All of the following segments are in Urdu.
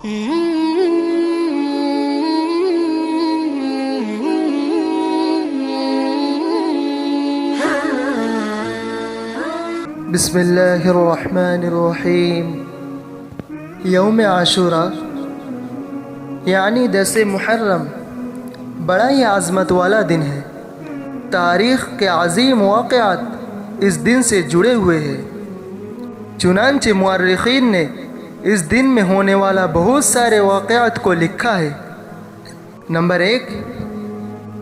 بسم اللہ الرحمن الرحیم۔ یوم عاشورہ یعنی 10 محرم بڑا ہی عظمت والا دن ہے۔ تاریخ کے عظیم واقعات اس دن سے جڑے ہوئے ہیں، چنانچہ مورخین نے اس دن میں ہونے والا بہت سارے واقعات کو لکھا ہے۔ نمبر 1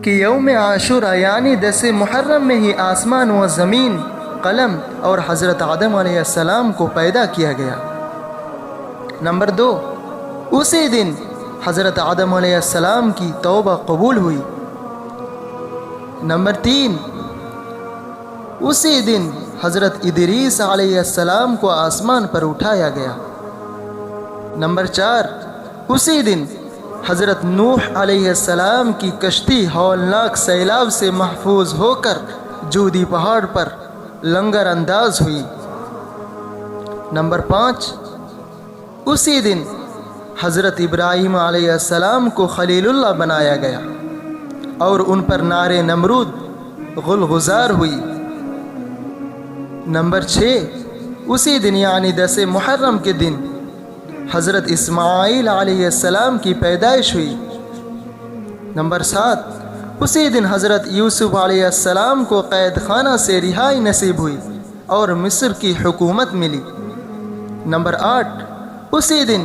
کہ یوم عاشورہ یعنی 10 محرم میں ہی آسمان و زمین، قلم اور حضرت آدم علیہ السلام کو پیدا کیا گیا۔ نمبر 2 اسی دن حضرت آدم علیہ السلام کی توبہ قبول ہوئی۔ نمبر 3 اسی دن حضرت ادریس علیہ السلام کو آسمان پر اٹھایا گیا۔ نمبر 4 اسی دن حضرت نوح علیہ السلام کی کشتی ہولناک سیلاب سے محفوظ ہو کر جودی پہاڑ پر لنگر انداز ہوئی۔ نمبر 5 اسی دن حضرت ابراہیم علیہ السلام کو خلیل اللہ بنایا گیا اور ان پر نار نمرود غلغزار ہوئی۔ نمبر 6 اسی دن یعنی 10 محرم کے دن حضرت اسماعیل علیہ السلام کی پیدائش ہوئی۔ نمبر 7 اسی دن حضرت یوسف علیہ السلام کو قید خانہ سے رہائی نصیب ہوئی اور مصر کی حکومت ملی۔ نمبر 8 اسی دن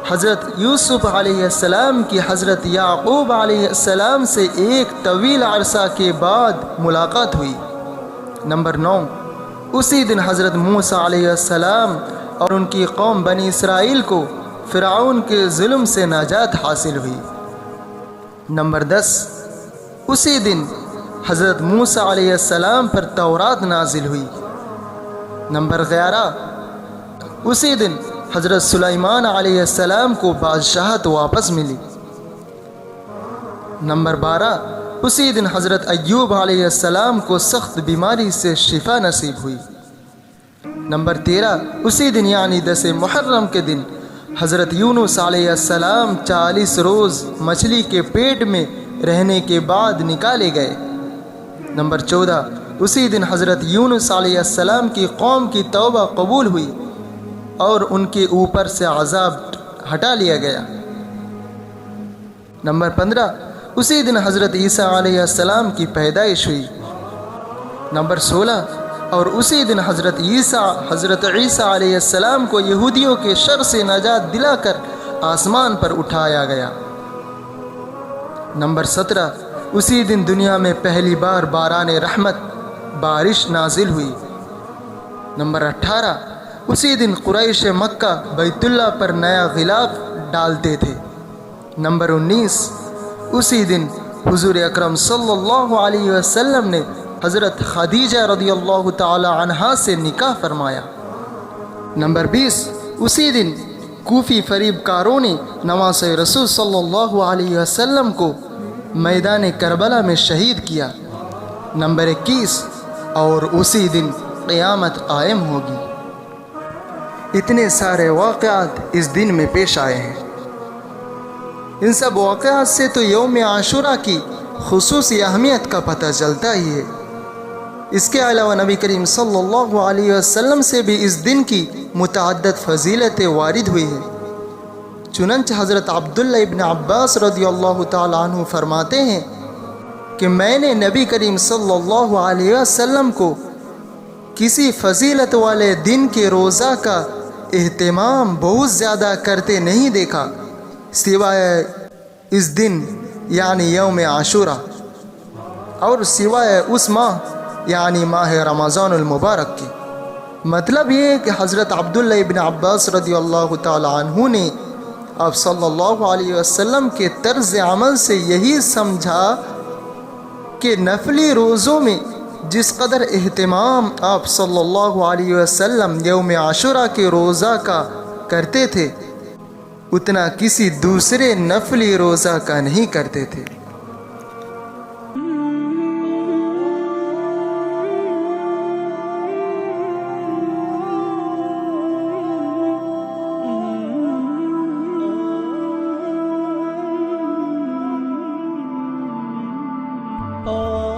حضرت یوسف علیہ السلام کی حضرت یعقوب علیہ السلام سے ایک طویل عرصہ کے بعد ملاقات ہوئی۔ نمبر 9 اسی دن حضرت موسیٰ علیہ السلام اور ان کی قوم بنی اسرائیل کو فرعون کے ظلم سے نجات حاصل ہوئی۔ نمبر 10 اسی دن حضرت موسیٰ علیہ السلام پر تورات نازل ہوئی۔ نمبر 11 اسی دن حضرت سلیمان علیہ السلام کو بادشاہت واپس ملی۔ نمبر 12 اسی دن حضرت ایوب علیہ السلام کو سخت بیماری سے شفا نصیب ہوئی۔ نمبر 13 اسی دن یعنی 10 محرم کے دن حضرت یونس علیہ السلام 40 روز مچھلی کے پیٹ میں رہنے کے بعد نکالے گئے۔ نمبر 14 اسی دن حضرت یونس علیہ السلام کی قوم کی توبہ قبول ہوئی اور ان کے اوپر سے عذاب ہٹا لیا گیا۔ نمبر 15 اسی دن حضرت عیسیٰ علیہ السلام کی پیدائش ہوئی۔ نمبر 16 اور اسی دن حضرت عیسیٰ علیہ السلام کو یہودیوں کے شر سے نجات دلا کر آسمان پر اٹھایا گیا۔ نمبر 17 اسی دن دنیا میں پہلی بار باران رحمت بارش نازل ہوئی۔ نمبر 18 اسی دن قریش مکہ بیت اللہ پر نیا غلاف ڈالتے تھے۔ نمبر 19 اسی دن حضور اکرم صلی اللہ علیہ وسلم نے حضرت خدیجہ رضی اللہ تعالی عنہا سے نکاح فرمایا۔ نمبر 20 اسی دن کوفی فریب کاروں نے نواسہ رسول صلی اللہ علیہ وسلم کو میدان کربلا میں شہید کیا۔ نمبر 21 اور اسی دن قیامت قائم ہوگی۔ اتنے سارے واقعات اس دن میں پیش آئے ہیں۔ ان سب واقعات سے تو یوم عاشورہ کی خصوصی اہمیت کا پتہ چلتا ہی ہے۔ اس کے علاوہ نبی کریم صلی اللہ علیہ وسلم سے بھی اس دن کی متعدد فضیلتیں وارد ہوئی ہیں۔ چنانچہ حضرت عبداللہ ابن عباس رضی اللہ تعالیٰ عنہ فرماتے ہیں کہ میں نے نبی کریم صلی اللہ علیہ وسلم کو کسی فضیلت والے دن کے روزہ کا اہتمام بہت زیادہ کرتے نہیں دیکھا سوائے اس دن یعنی یوم عاشورہ اور سوائے اس ماہ یعنی ماہ رمضان المبارک کے۔ مطلب یہ ہے کہ حضرت عبداللہ ابن عباس رضی اللہ تعالیٰ عنہ نے آپ صلی اللہ علیہ وسلم کے طرز عمل سے یہی سمجھا کہ نفلی روزوں میں جس قدر اہتمام آپ صلی اللہ علیہ وسلم یوم عاشورہ کے روزہ کا کرتے تھے اتنا کسی دوسرے نفلی روزہ کا نہیں کرتے تھے۔ آ